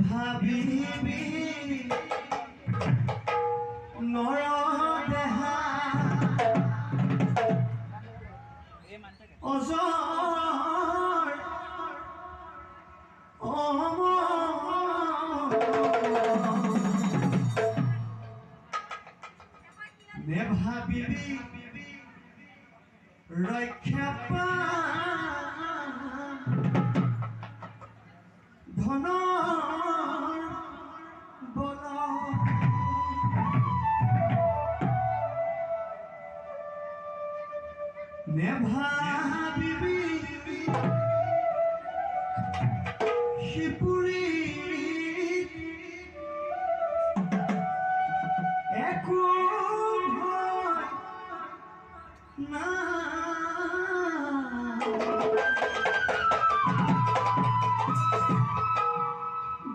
ভাবিবি নৰ দেহা অজৰ নেভাবিবি ৰক্ষা পা ধনৰ বল নেভাবিবি শিপুৰী একো ভয় না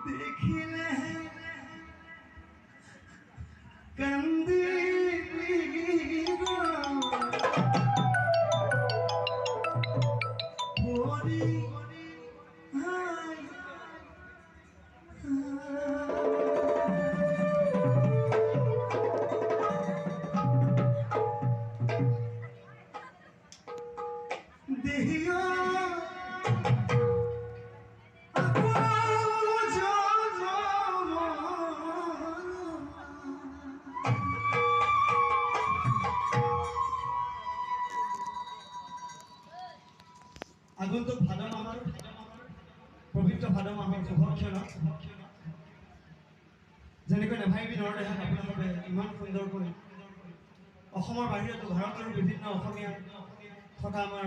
দেখিলে কান্দিব পৰি দেহিয়া আগন্তুক ভাদ মাহৰ পবিত্ৰ ভাদ মাহৰ শুভক্ষণত যেনেকৈ নেভাবিবি নৰ দেহাত আপোনালোকে ইমান সুন্দৰকৈ অসমৰ বাহিৰতো ভাৰতৰ বিভিন্ন অসমীয়া থকা আমাৰ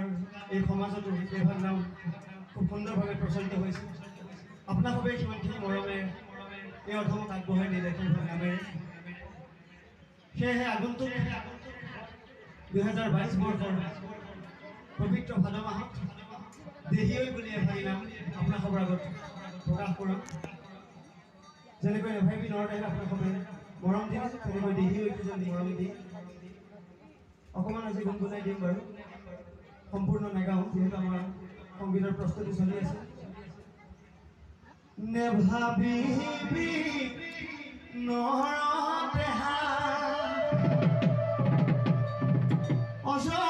এই সমাজতো এইভাগ নাম খুব সুন্দৰভাৱে প্ৰচলিত হৈছে আপোনালোকে সিমানখিনি মৰমে এই অধমক আগবঢ়াই নিলে সেইভাগ নামেৰে সেয়েহে আগন্তুক 2022 বৰ্ষৰ পবিত্ৰ ভাদ মাহত দেহিয়ৈ বুলি এভাগি নাম আপোনালোকৰ আগত প্ৰকাশ কৰোঁ যেনেকৈ নেভাবিবি নৰ দেহাত আপোনালোকে মৰম দিলে তেনেকৈ দেহিয়ৈকো যদি মৰম দিয়ে অকণমান আজি গুণগুণাই দিম বাৰু সম্পূৰ্ণ নাগাওঁ যিহেতু আমাৰ সংগীতৰ প্ৰস্তুতি চলি আছে নেভাবিবি নৰ দেহা অজৰ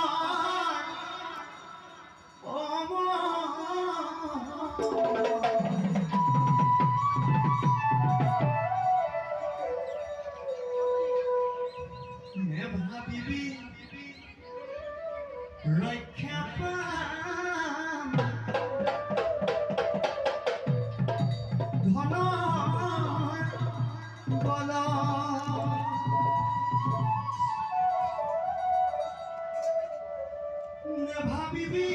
নেভাবিবি ৰক্ষা পাম ধনৰ বল নেভাবিবি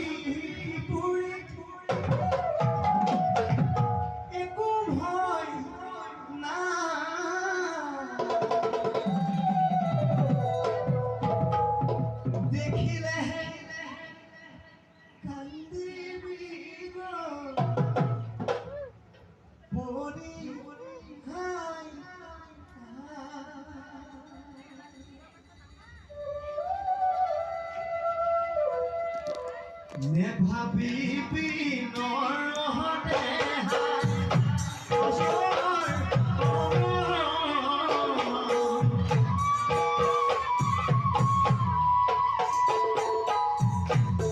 শিপুৰী একো ভয় না দেখিলে কান্দিবি পৰি নেভাবিবি নৰ দেহা অজৰ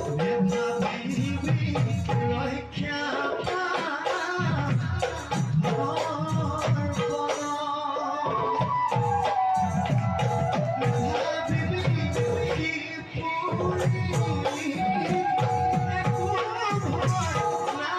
নেভাবিবি ৰক্ষা পা ধনৰ বল নেভাবিবি শিপুৰী একো ভয় না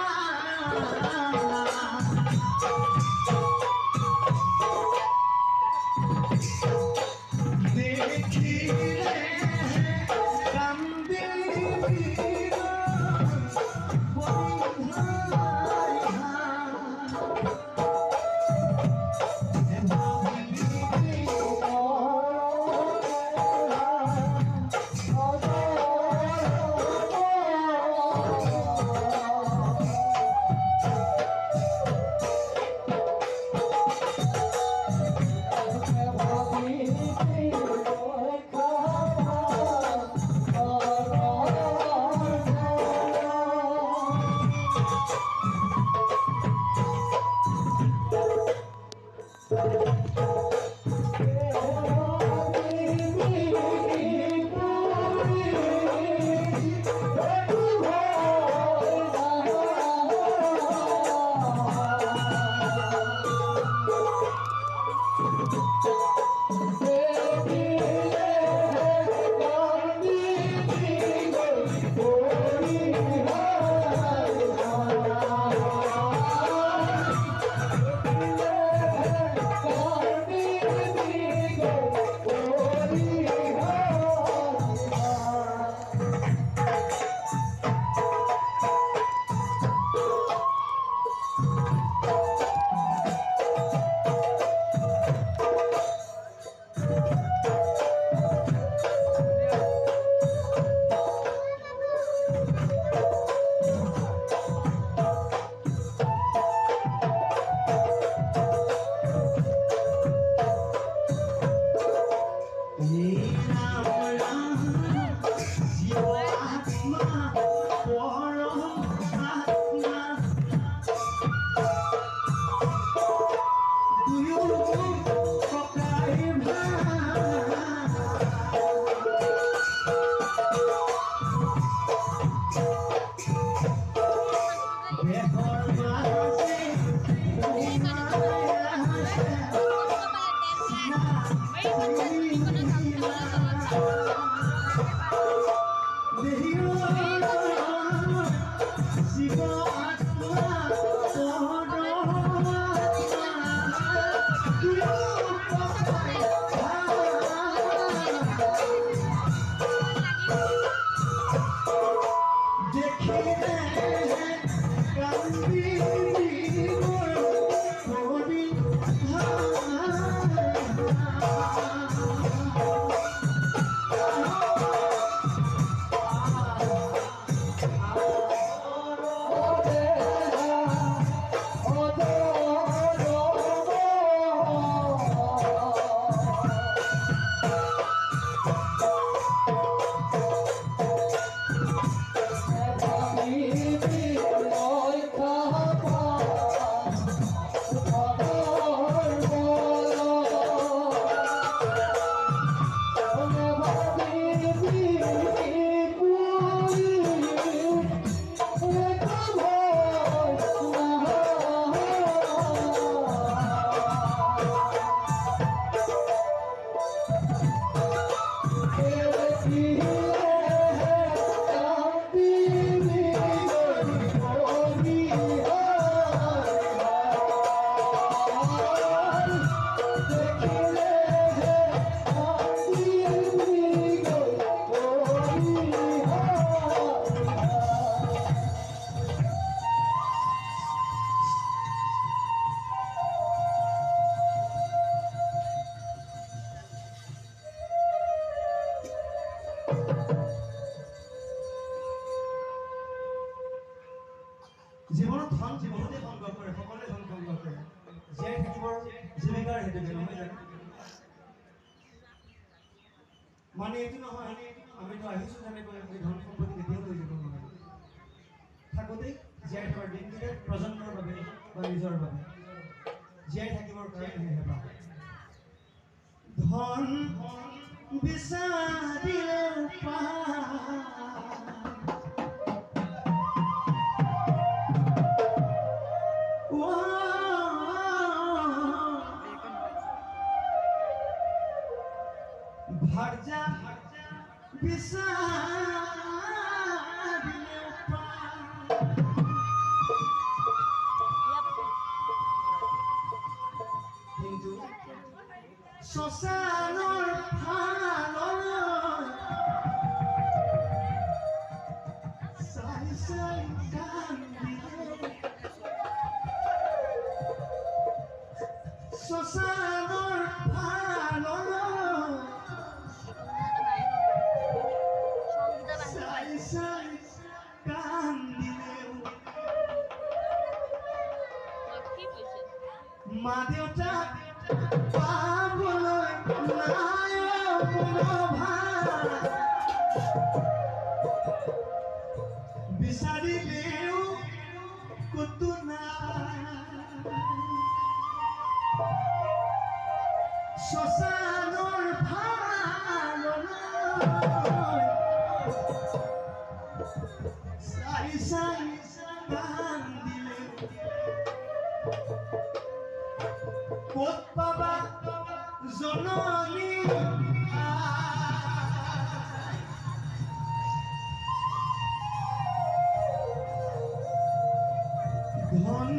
জীৱনত ধন জীৱনতে সংগ্ৰহ কৰে, সকলোৱে ধন সংগ্ৰহ কৰে। জীয়াই থাকিবৰ জীৱিকাৰ হেতুকে নহয় জানো? মানে এইটো নহয় আমিতো আহিছোঁ যেনেকৈ এই ধন সম্পত্তি কেতিয়াও লৈ যাব নোৱাৰোঁ। থাকোঁতেই জীয়াই থকাৰ দিনকেইটা প্ৰজন্মৰ বাবে বা নিজৰ বাবে জীয়াই থাকিবৰ কাৰণেহে পাওঁ। ধন বিচাৰিলে ভাৰ্যা বিচাৰিলে কিন্তু শ্মশানৰ চাই চাই কান্দিলে শ্মশানৰ মা দেউতা পাবলৈ নাই বিচাৰিলেও ক'তো নাই। শ্মশানৰ চাই চাই কান্দিলে ক'ত পাবা জননী ধন